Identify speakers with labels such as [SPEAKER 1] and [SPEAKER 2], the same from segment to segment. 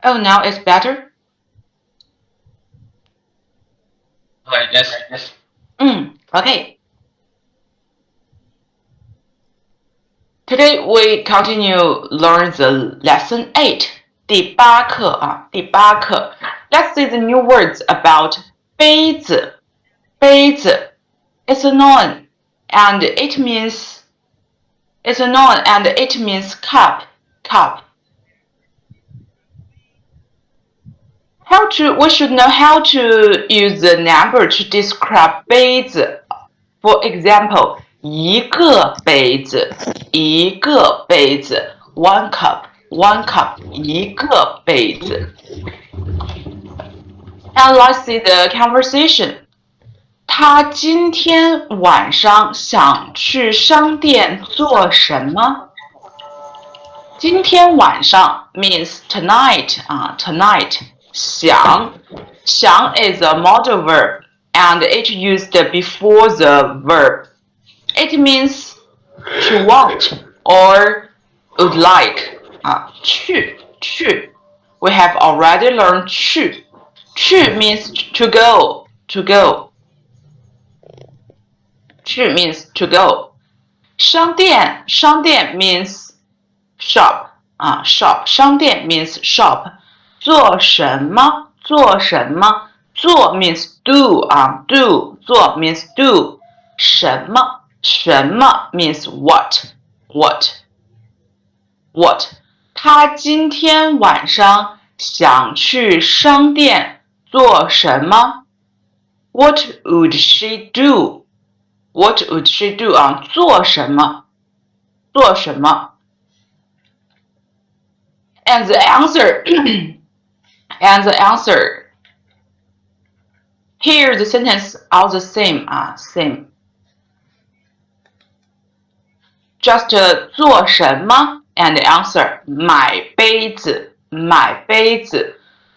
[SPEAKER 1] Oh, now it's better?
[SPEAKER 2] Yes.
[SPEAKER 1] Okay. Today we continue learn the lesson 8. 第八课. Let's see the new words about 杯子. 杯子. It's a noun and it means cup. Cup. We should know how to use the number to describe 杯子. For example, 一个杯子, one cup, 一个杯子. And let's see the conversation. 他今天晚上想去商店做什么？今天晚上 means tonight, tonight. 想 is a modal verb and it used before the verb. It means to want or would like. 去. We have already learned 去. 去 means to go. 去 means to go. 商店 means shop. Shop. 商店 means shop. 做什么？做 means do. Do. 做 means do. 什么 means what.他今天晚上想去商店做什么？ What would she do?做什么？ And the answer. Here the sentence are the same. Same. Just 做什么 and answer 买杯子。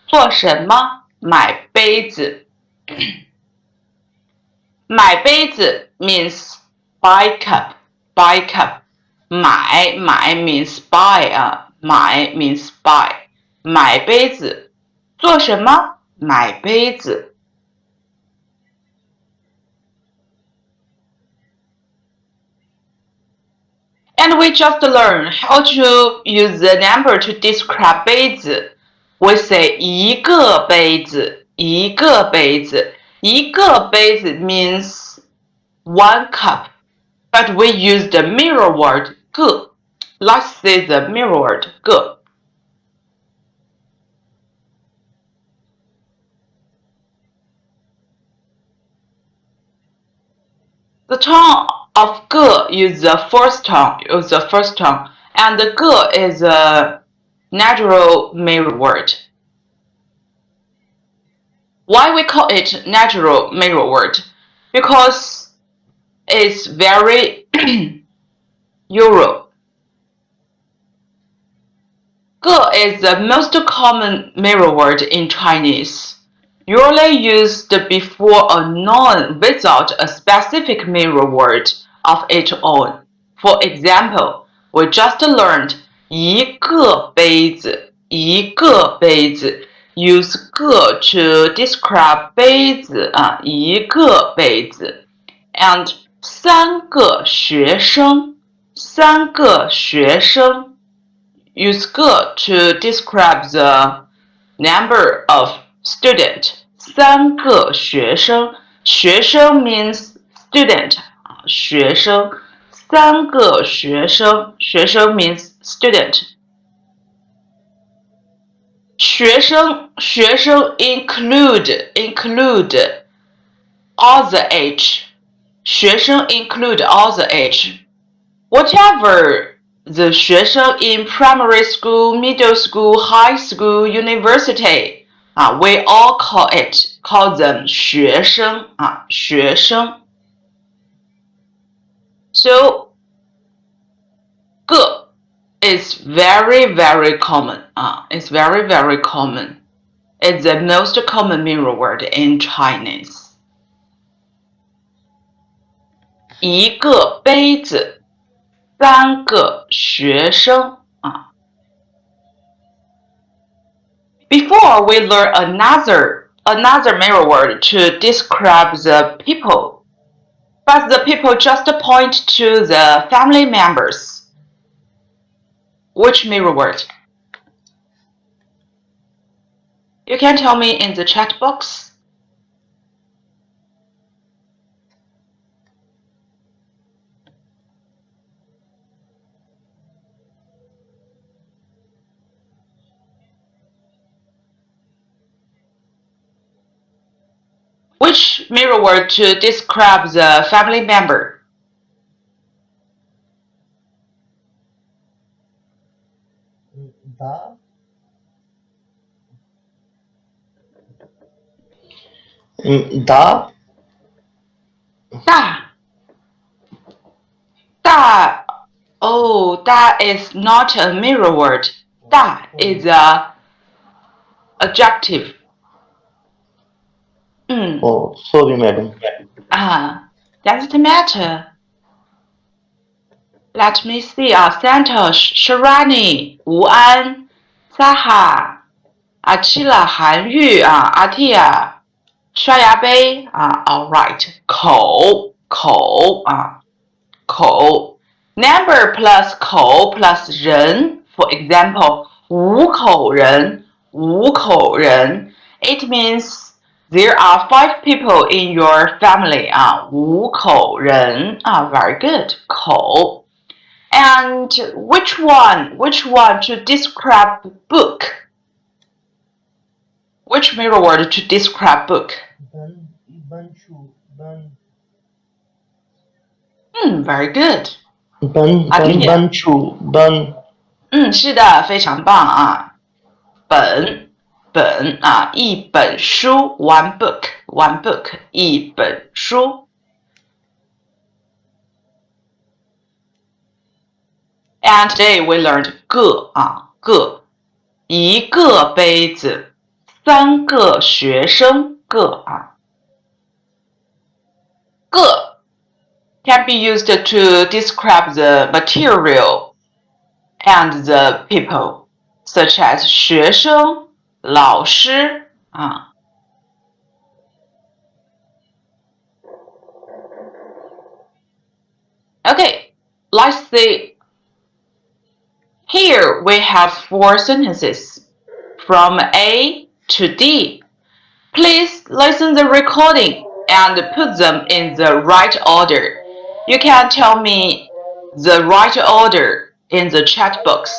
[SPEAKER 1] 做什么？买杯子。买杯子 means buy cup. 买 means buy. 买 means buy. 买杯子。做什么？买杯子。And we just learned how to use the number to describe 杯子. We say 一个杯子. 一个杯子 means one cup, but we use the mirror word 个. Let's say the mirror word 个. The tone of 个 is the first tone, and the 个 is a natural mirror word. Why we call it natural mirror word? Because it's very Euro. 个 is the most common mirror word in Chinese, usually used before a noun without a specific mirror word of its own. For example, we just learned 一个杯子. Use 个 to describe 杯子, 一个杯子. And 三个学生. Use 个 to describe the number of student. 三个学生. 学生 means student. 学生. 三个学生. 学生 means student. 学生 include all the age. 学生 include all the age. Whatever the 学生 in primary school, middle school, high school, university, we all call them 学生. 学生. So 个 is very common. It's very common. It's the most common mirror word in Chinese. 一个杯子，三个学生。Before we learn another mirror word to describe the people, but the people just point to the family members. Which mirror word? You can tell me in the chat box. Which mirror word to describe the family member?
[SPEAKER 2] Da. Da.
[SPEAKER 1] Da. Da. Oh, that is not a mirror word. Da is a adjective.
[SPEAKER 2] Oh, sorry, madam.
[SPEAKER 1] Doesn't matter. Let me see. Santosh, Sharani, 吴安 Saha, Achila, 韩愈Atia, 刷牙杯All right. 口 Number plus 口 plus 人 For example, 五口人 It means there are 5 people in your family 五口人 Very good 口 And which one to describe book? Which mirror word to describe book? Very good. 是的，非常棒本一本书 one book 一本书。And today we learned 个一个杯子3个学生个can be used to describe the material and the people, such as 学生、老师Okay, let's see. Here we have 4 sentences from A to D. Please listen the recording and put them in the right order. You can tell me the right order in the chat box.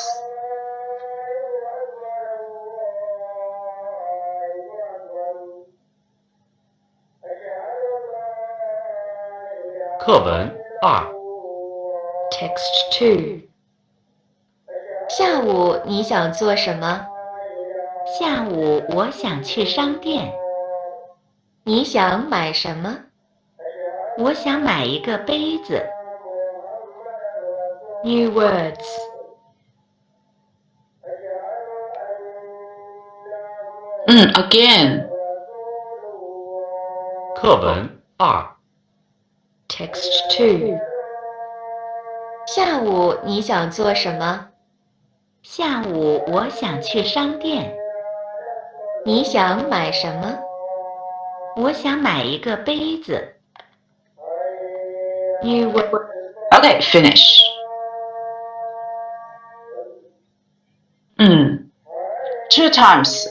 [SPEAKER 3] 课文2 Text 2
[SPEAKER 4] 下午你想做什么？下午我想去商店。你想买什么？我想买一个杯子。
[SPEAKER 3] New words.
[SPEAKER 1] Again.
[SPEAKER 3] 课文2 Text 2
[SPEAKER 4] 下午你想做什么？下午我想去商店。你想买什么？我想买一个杯子。
[SPEAKER 3] New word.
[SPEAKER 1] Okay, finish. Two times.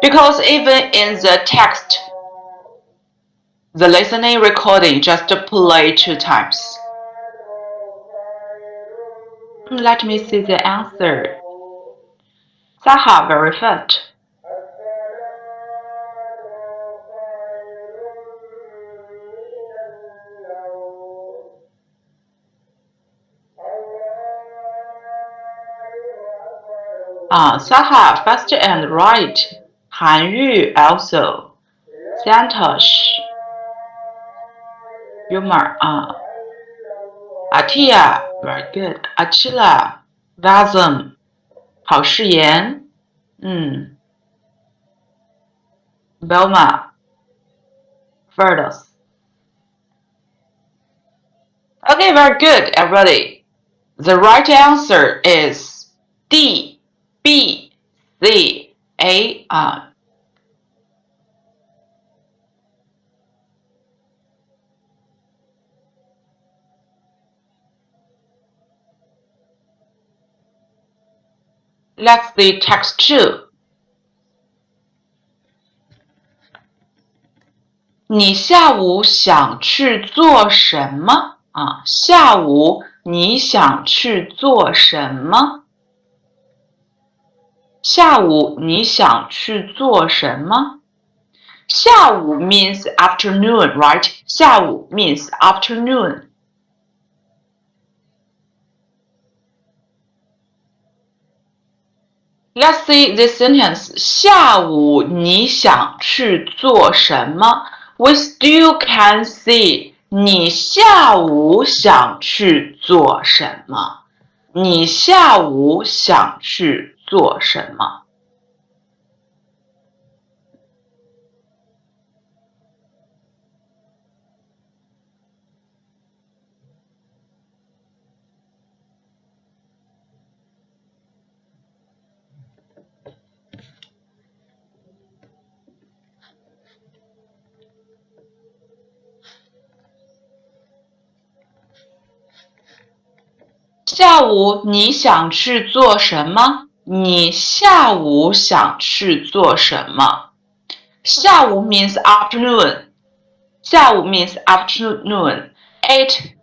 [SPEAKER 1] Because even in the text, the listening recording just play 2 times. Let me see the answer. Saha, very fast. Saha, fast and right. Han Yu also. Santosh. Yumar. Atia, very good. Achila. Vazam. 郝世言 Belma. Ferdos. Okay, very good, everybody. The right answer is D, B, see a Let's see text 2. 你下午想去做什么啊？下午你想去做什么？下午你想去做什么？下午 means afternoon, right? 下午 means afternoon. Let's see this sentence. 下午你想去做什么？ We still can see 你下午想去做什么？你下午想去做什么？下午你想去做什么？你下午想去做什么？下午 means afternoon. 下午 means afternoon. It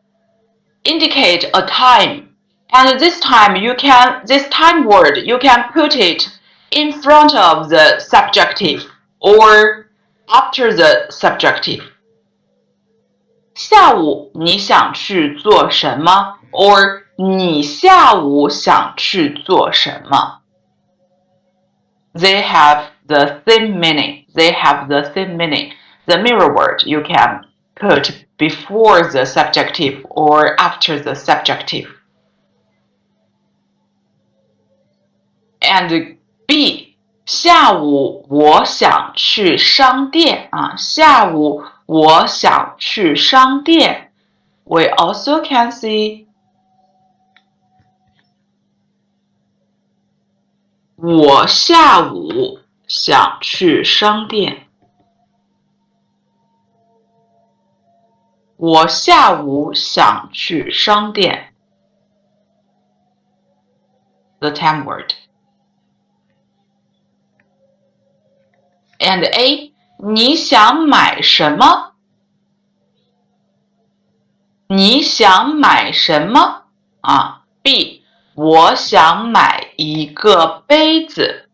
[SPEAKER 1] indicates a time. And this time word, you can put it in front of the subjunctive or after the subjunctive. 下午你想去做什么 or 你下午想去做什么 They have the same meaning. They have the same meaning. The mirror word you can put before the subjunctive or after the subjunctive. And B, 下午我想去商店啊，下午我想去商店。We also can see 我下午想去商店。我下午想去商店。The time word. And A, 你想买什么？你想买什么？啊 B, 我想买一个杯子。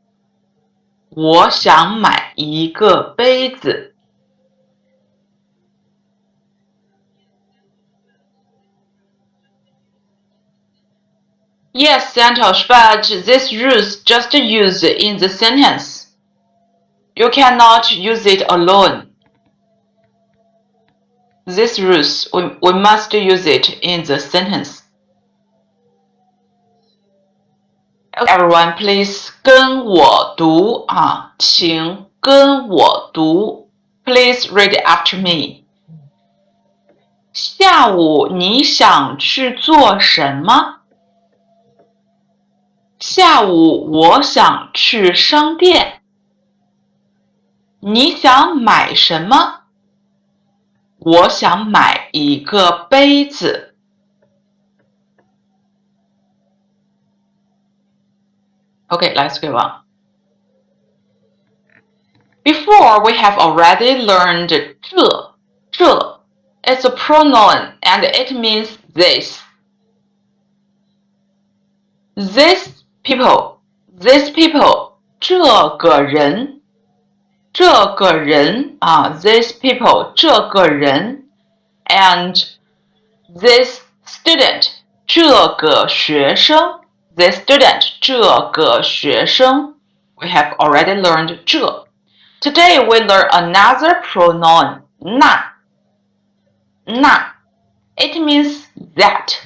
[SPEAKER 1] 我想买一个杯子。Yes, Santosh, but this rules just used in the sentence. You cannot use it alone. This rules, we must use it in the sentence. Okay, everyone, please 跟我读啊，请跟我读。Please read after me. 下午你想去做什么？下午我想去商店。你想买什么？我想买一个杯子。Okay, let's go on. Before, we have already learned 这 It's a pronoun and it means this. These people, 这个人these people, 这个人 and this student, 这个学生 this student, 这个学生 We have already learned 这 Today we learn another pronoun, 那 It means that.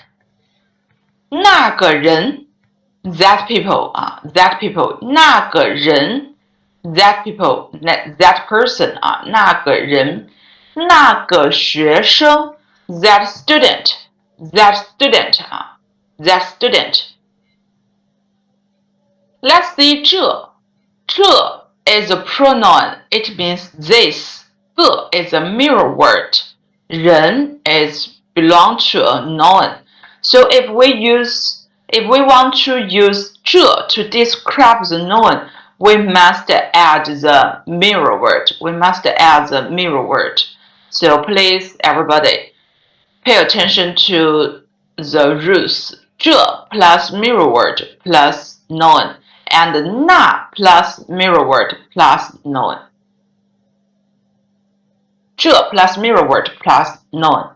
[SPEAKER 1] 那个人 that people, that people 那个人 that people, that person 那个人那个学生 that student that student Let's see 这这 is a pronoun. It means this. 个 is a mirror word. 人 is belong to a noun. So if we want to use 这 to describe the noun, we must add the mirror word. We must add the mirror word. So please, everybody, pay attention to the rules. 这 plus mirror word plus noun, and 那 plus mirror word plus noun. 这 plus mirror word plus noun.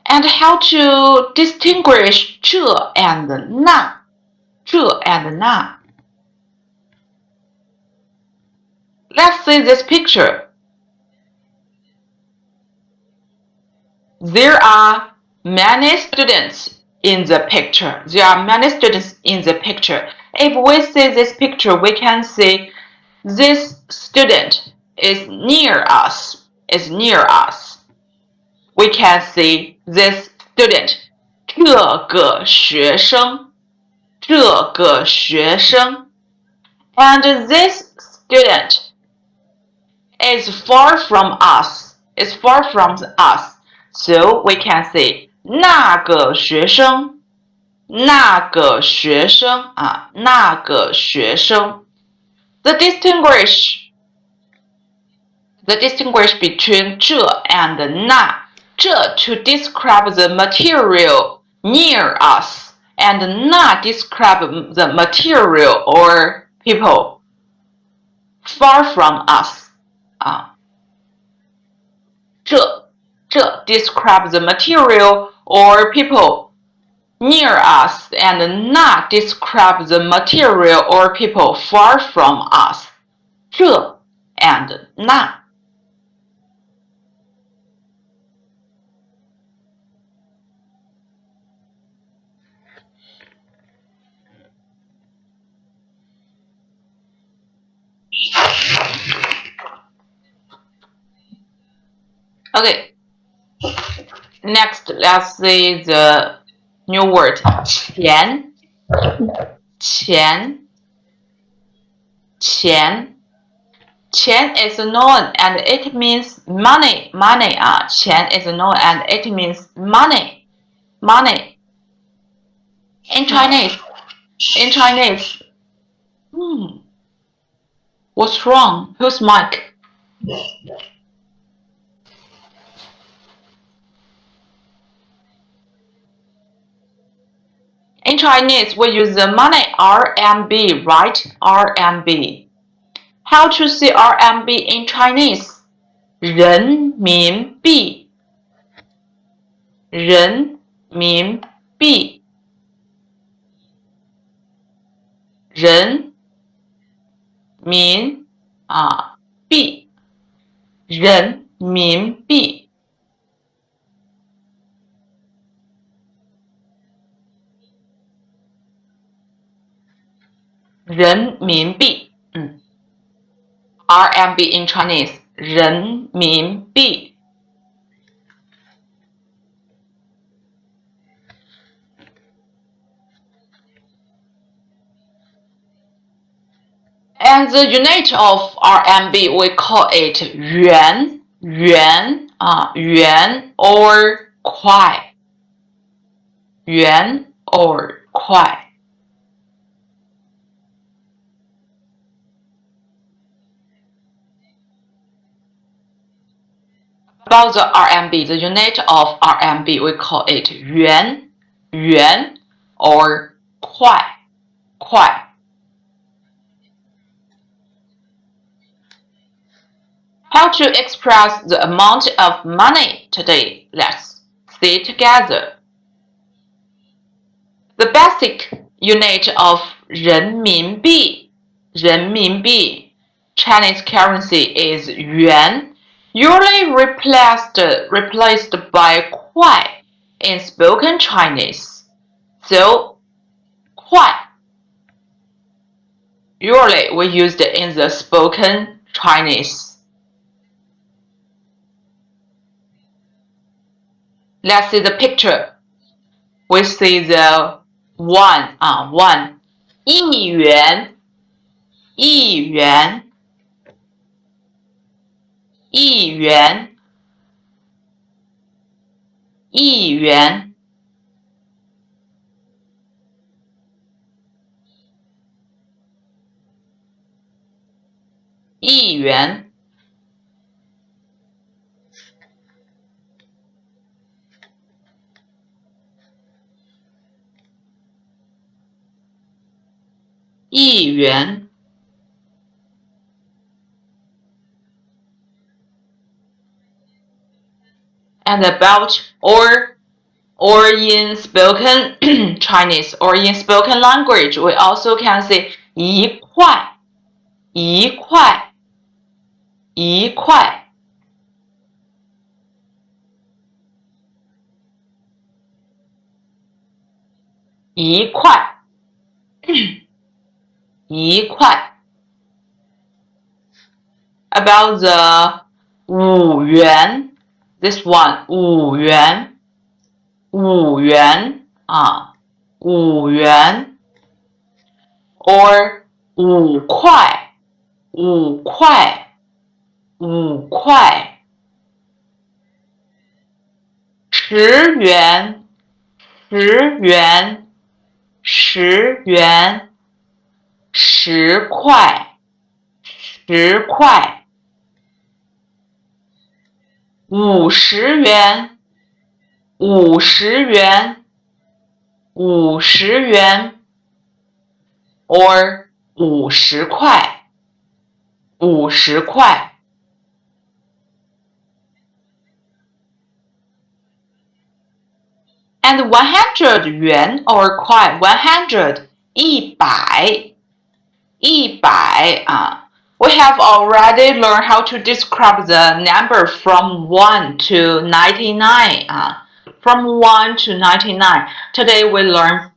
[SPEAKER 1] And how to distinguish 这 and 那? 这 and 那. Let's see this picture. There are many students in the picture. There are many students in the picture. If we see this picture, we can see this student is near us. Is near us. We can see this student. 这个学生。这个学生。And this student is far from us. Is far from us. So we can say 那个学生。那个学生啊，那个学生。The distinguish between 这 and 那. 这 to describe the material near us, and 那 describe the material or people far from us. 这 describe the material or people near us, and 那 describe the material or people far from us. 这 and 那. Okay. Next, let's see the new word. 钱. 钱. 钱. 钱 is a noun and it means money. Money. 钱 is a noun and it means money. Money. In Chinese. What's wrong? Whose mic? In Chinese, we use the money RMB, right? RMB. How to say RMB in Chinese? 人民币. 人民币. 人民币. 人民币. RMB in Chinese, 人民币. And the unit of RMB, we call it yuan, yuan or kuai. Yuan or kuai. About the RMB, the unit of RMB, we call it yuan, or kuai, kuai. How to express the amount of money today? Let's see together. The basic unit of 人民币, Chinese currency is yuan, usually replaced by kuai in spoken Chinese. So, kuai usually we used in the spoken Chinese. Let's see the picture. We see the one 啊 one 一元一元一元一元一元 一元 and about or in spoken Chinese or in spoken language we also can say 一块一块一块一块一块 about the 五元 this one 五元五元啊五元 or 五块五块五块十元十元十元十块十块五十元五十元五十元 or 五十块五十块 and 100 yuan or 块 100 一百一百we have already learned how to describe the number from 1 to 99 from 1 to 99 today we learn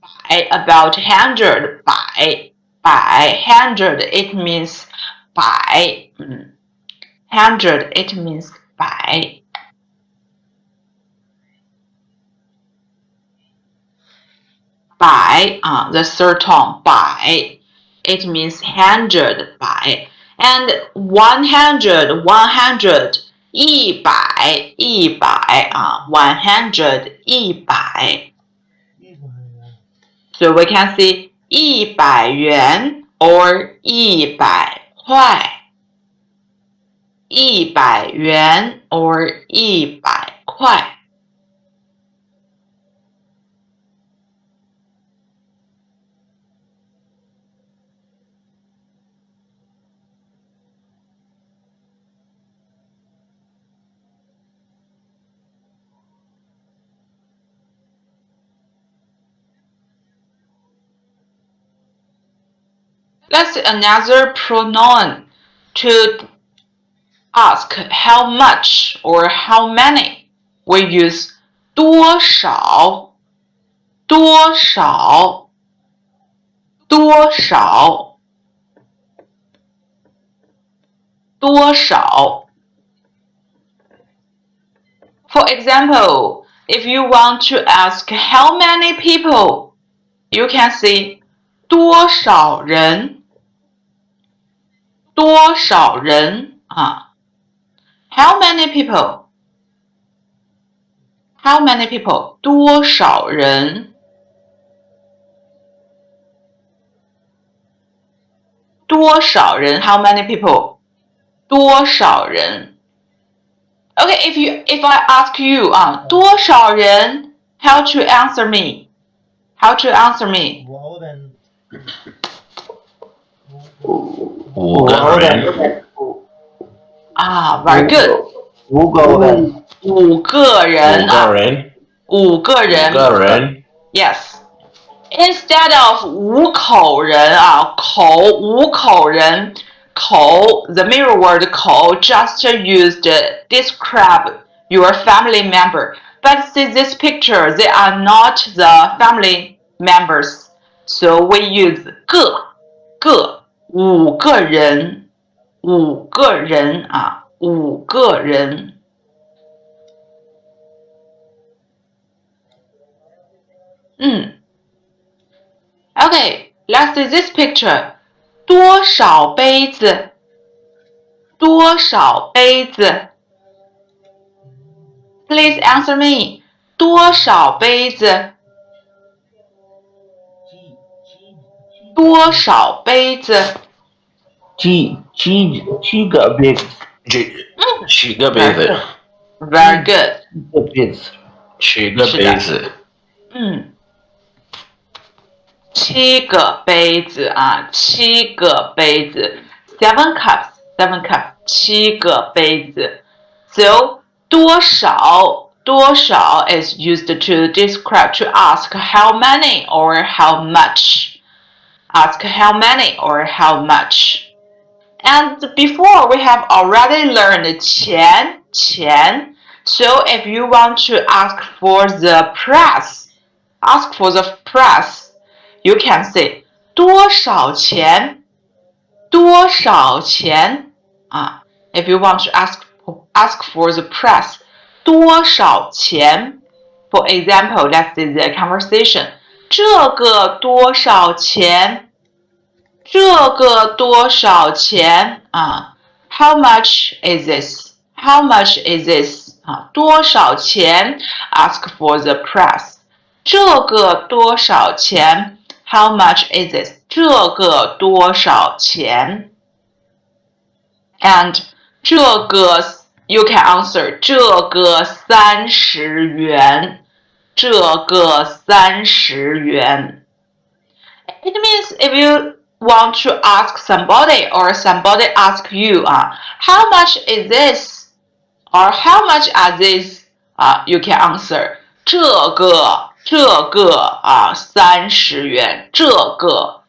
[SPEAKER 1] about 100 百 100 it means 百 100 it means 百百 the third tone 百 it means 100 百 and 100 100 一百一百100 一百 so we can see 一百元 or 一百块一百元 or 一百块That's another pronoun to ask how much or how many. We use 多少多少多少多少 For example, if you want to ask how many people, you can say 多少人多少人How many people? How many people? 多少人多少人 How many people? 多少人 Okay, if I ask you 多少人 How to answer me? How to answer me?
[SPEAKER 5] 五个人
[SPEAKER 1] Very good.
[SPEAKER 2] 五个人
[SPEAKER 1] 五个人五个人
[SPEAKER 5] 五个人
[SPEAKER 1] Yes. Instead of 五口人五口人口 the mirror word 口 just used to describe your family member. But see this picture, they are not the family members. So we use 个五个人五个人五个人 Okay, let's see this picture. 多少杯子？多少杯子 ？Please answer me. 多少杯子？多少杯子？
[SPEAKER 2] 几个杯子？几个杯子？
[SPEAKER 1] Very good.
[SPEAKER 2] 几个杯子？
[SPEAKER 5] 几个杯子？
[SPEAKER 1] 七个杯子啊，七个杯子 ，seven cups，七个杯子。So 多少 is used to describe to ask how many or how much. Ask how many or how much. And before we have already learned 钱. So if you want to ask for the price, you can say 多少钱？多少钱？啊 if you want to ask for the price, 多少钱？ For example, let's see the conversation. 这个多少钱？这个多少钱？啊 how much is this? How much is this? 啊，多少钱 ？Ask for the price. 这个多少钱 ？How much is this? 这个多少钱 ？And 这个 you can answer 这个30元，这个30元。It means if you want to ask somebody or somebody ask you, how much is this? Or how much are these? You can answer 这个30元，这个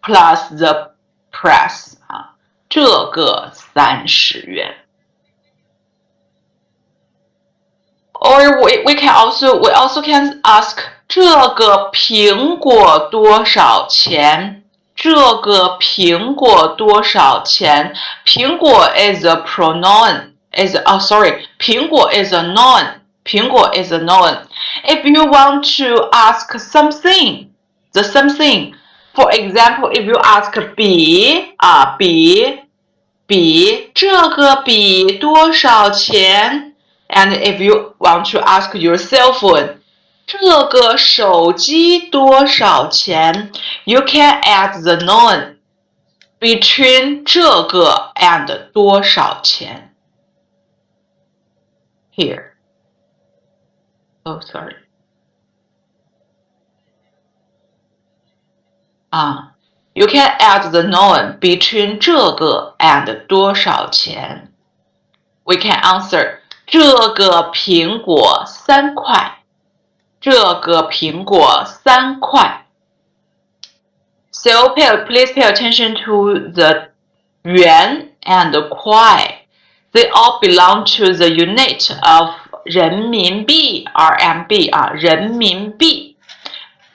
[SPEAKER 1] plus the price 这个30元。Or we also can ask 这个苹果多少钱？这个苹果多少钱？苹果 is a pronoun. Sorry, 苹果 is a noun. 苹果 is a noun. If you want to ask something, the something. For example, if you ask 笔这个笔多少钱？ And if you want to ask your cell phone, 这个手机多少钱 You can add the noun between 这个 and 多少钱 Here. Oh, sorry. You can add the noun between 这个 and 多少钱 We can answer 这个苹果3块。这个苹果3块。So please pay attention to the 元 and 块. They all belong to the unit of 人民币 RMB 人民币。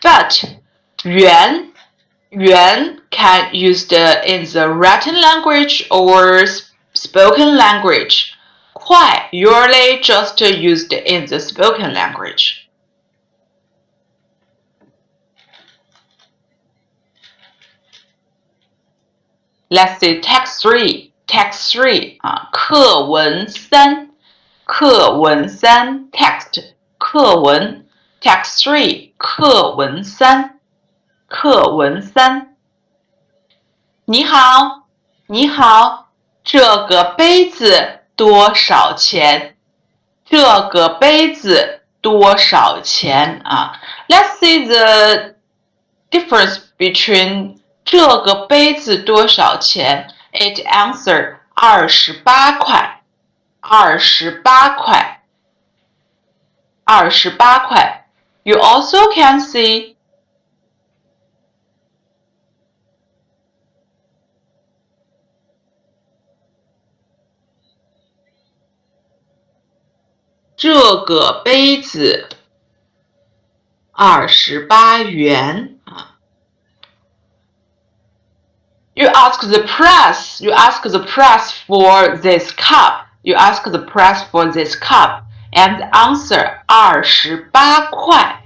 [SPEAKER 1] But 元 can used in the written language or spoken language. 块 usually just used in the spoken language. Let's see text 3. Text 3课文3text 课文 text 3课文3你好这个杯子多少钱？这个杯子多少钱？Let's see the difference between 这个杯子多少钱 ？It answer 28块，28块。You also can see 这个杯子28元You ask the price. You ask the price for this cup. You ask the price for this cup, and the answer 28块.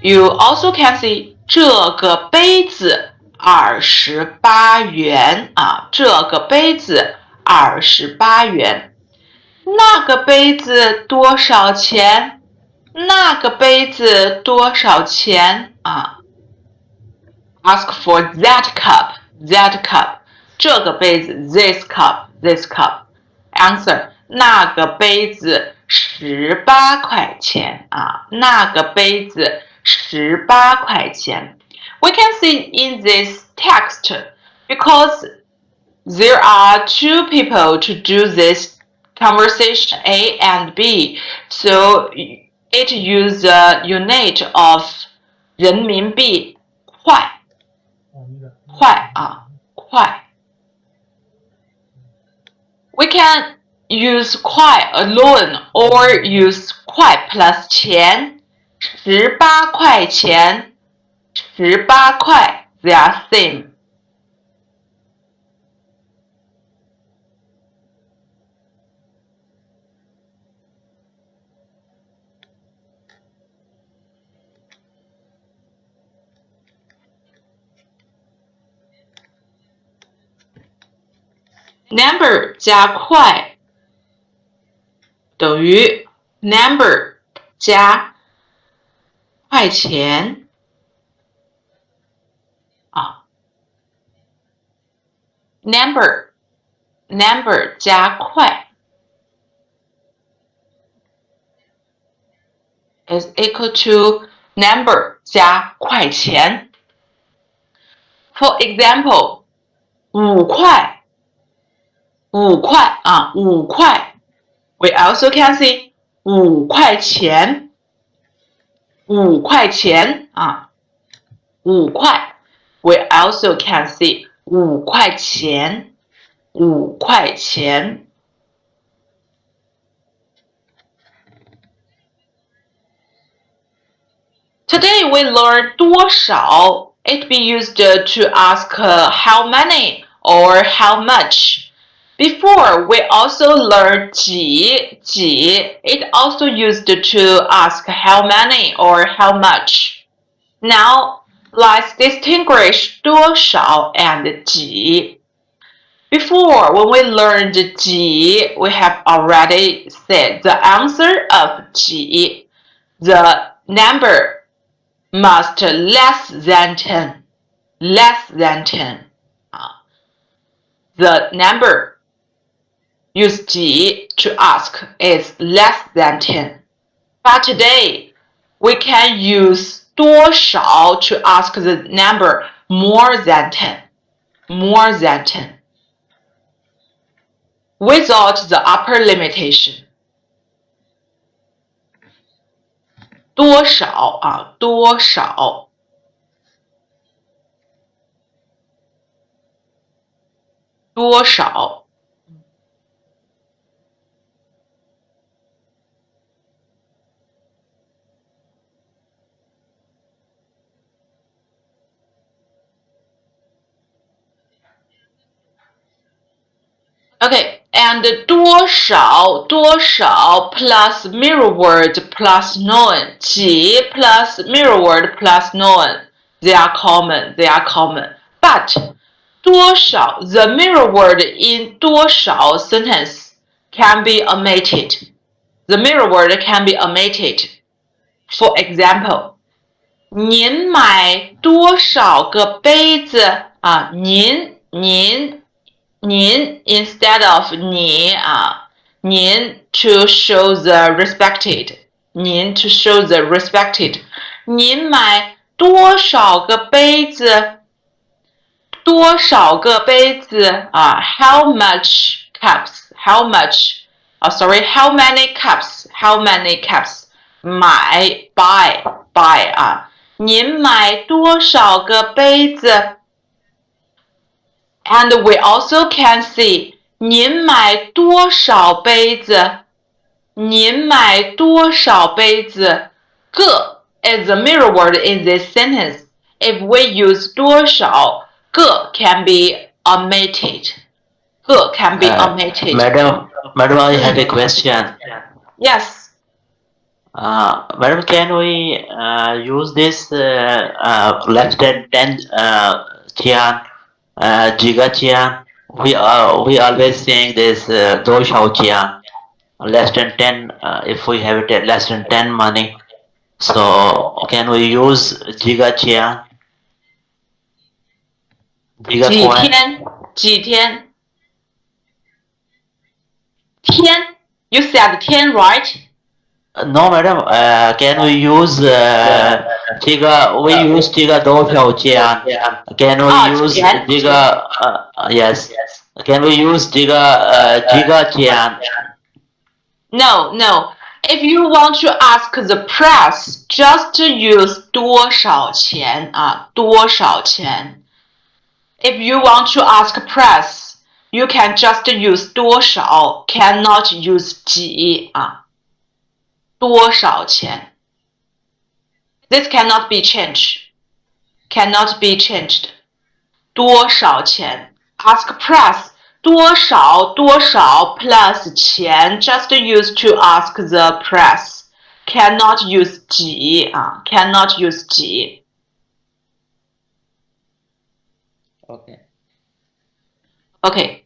[SPEAKER 1] You also can see 这个杯子28元啊，这个杯子28元。那个杯子多少钱？那个杯子多少钱啊 ？Ask for that cup, that cup. 这个杯子 this cup, this cup. Answer 那个杯子18块钱啊，那个杯子18块钱。We can see in this text because there are two people to do this conversation A and B, so it uses the unit of 人民币块啊块。We can use 块 alone or use 块 plus 钱。18块钱，18块 they are same. Number 加块等于 number 加块钱啊 number 加块 is equal to number 加块钱。For example, 5块啊5块 we also can see 5块钱5块钱啊5块 we also can see 5块钱5块钱。Today we learn 多少 it be used to ask how many or how much. Before, we also learned 几 it also used to ask how many or how much. Now, let's distinguish 多少 and 几. Before, when we learned 几, we have already said the answer of 几. The number must less than 10. Less than 10. The number use 几 to ask is less than 10. But today, we can use 多少 to ask the number more than 10. More than 10. Without the upper limitation. 多少啊，多少。多少。Okay, and 多少 plus mirror word plus noun 几 plus mirror word plus noun they are common. But 多少 the mirror word in 多少 sentence can be omitted. The mirror word can be omitted. For example, 您买多少个杯子啊？您 instead of 你啊，您 to show the respected， 您 to show the respected， 您买多少个杯子？多少个杯子啊 ？How much cups? How much? Sorry, how many cups? How many cups? 买 buy 啊，您买多少个杯子？ And we also can see 您买多少杯子？您买多少杯子？个 is the mirror word in this sentence. If we use 多少，个 can be omitted. 个 can be omitted.
[SPEAKER 5] Madam, I have a question.
[SPEAKER 1] Yes.
[SPEAKER 5] Madam, can we use this less than 10 qian, giga qian? We always saying this 多少 qian, less than 10 if we have it at less than 10 money. So can we use giga qian, giga
[SPEAKER 1] 几
[SPEAKER 5] coin?
[SPEAKER 1] 天？几天？天？You said 天 right?
[SPEAKER 5] No, madam. Can we use giga? We use giga 多少 qian. Can we use
[SPEAKER 1] 钱
[SPEAKER 5] giga? Yes. Can we use giga giga qian?
[SPEAKER 1] No, no. If you want to ask the price, just use 多少钱啊，多少钱。If you want to ask price, you can just use 多少 cannot use 几啊，多少钱。This cannot be changed. Cannot be changed. 多少钱 Ask price. 多少多少 plus 钱 just use to ask the price. Cannot use 几啊 cannot use 几
[SPEAKER 5] Okay.
[SPEAKER 1] Okay,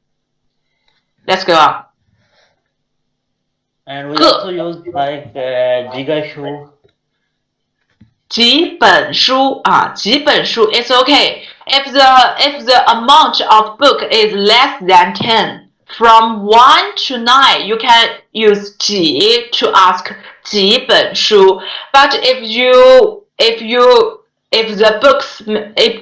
[SPEAKER 1] let's go on.
[SPEAKER 5] And we
[SPEAKER 1] Good.
[SPEAKER 5] also use like giga shoe.
[SPEAKER 1] 几本书啊，几本书 it's okay. If the amount of book is less than 10, from 1 to 9, you can use 几 to ask 几本书. But if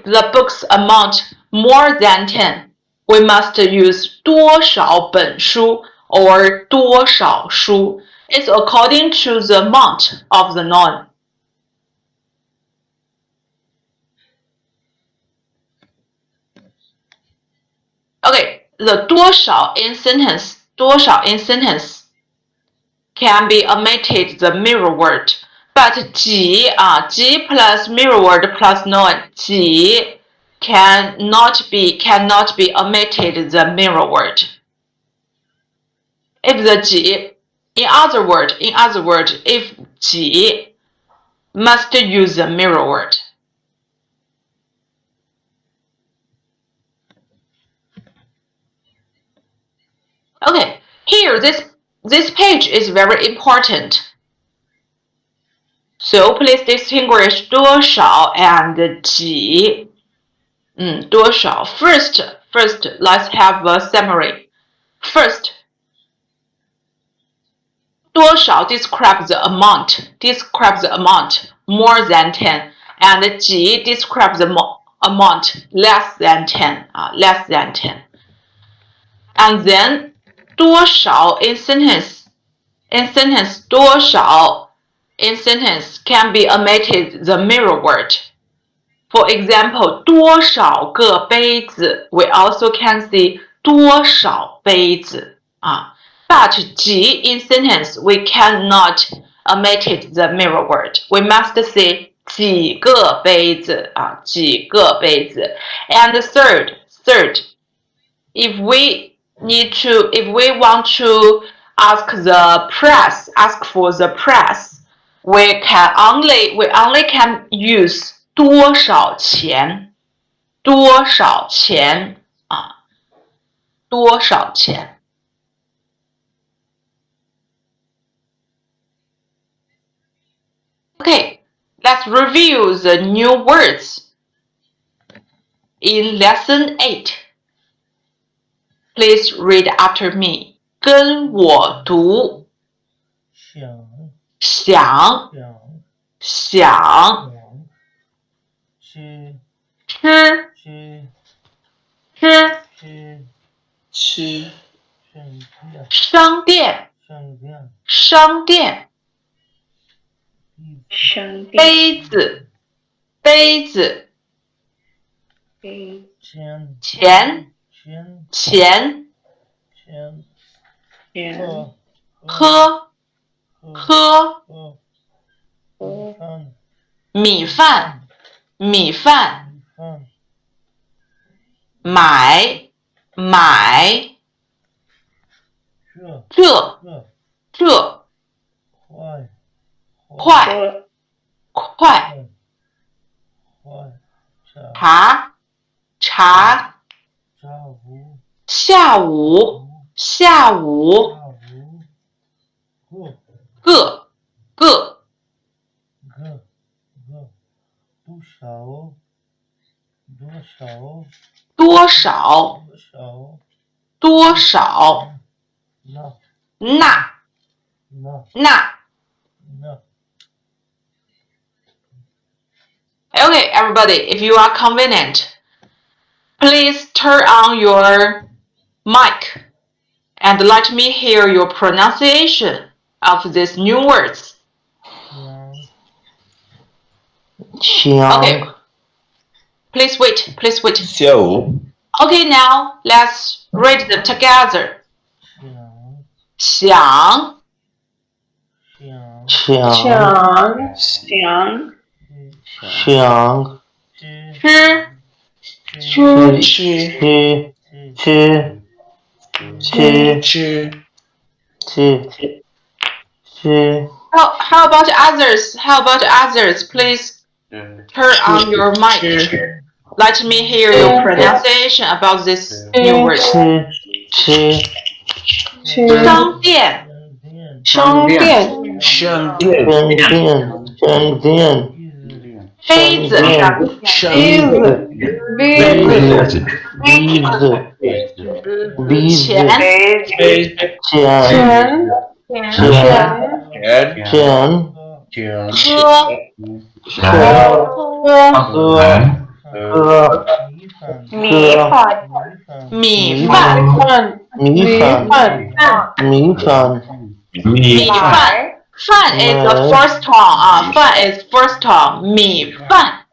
[SPEAKER 1] the books amount more than 10, we must use 多少本书 or 多少书. It's according to the amount of the noun. Okay, the 多少 in sentence, 多少 in sentence can be omitted the mirror word, but 几 几 plus mirror word plus noun 几 cannot be omitted the mirror word. If the 几 in other word, if 几 must use the mirror word. Okay, here this page is very important. So please distinguish 多少 and 几。多少 First, let's have a summary. First, 多少 describes the amount more than 10, and 几 describes the amount less than 10, less than 10. And then 多少 in sentence, 多少 in sentence can be omitted the mirror word. For example, 多少个杯子 we also can see 多少杯子 But 几 in sentence we cannot omit the mirror word. We must say 几个杯子几个杯子 And third, if we want to ask for the price, we only can use 多少钱多少钱多少钱 Okay, let's review the new words in lesson 8. Please read after me. 跟我读想吃商店杯子钱喝米饭买这快快，茶茶，下午个多少那。Okay, everybody, if you are convenient, please turn on your mic and let me hear your pronunciation of these new words.
[SPEAKER 2] 香
[SPEAKER 1] Okay, please wait.
[SPEAKER 2] 下午
[SPEAKER 1] Okay, now let's read them together. 想
[SPEAKER 2] 吃
[SPEAKER 1] How about others? How about others? Please turn on your mic. Let me hear your pronunciation about this new word. 商店杯子米饭饭 is the first tone 饭 is first tone 米饭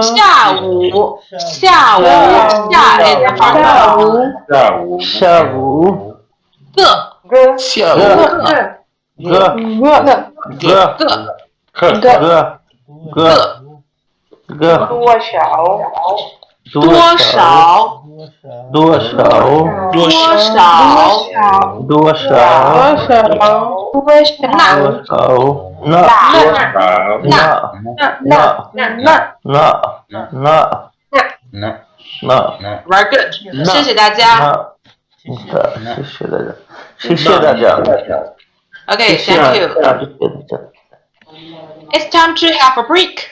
[SPEAKER 1] 下午下 is the first tone 多少Very good， 谢谢大家。
[SPEAKER 2] 谢谢大家。
[SPEAKER 1] Okay, thank you. It's time to have a break.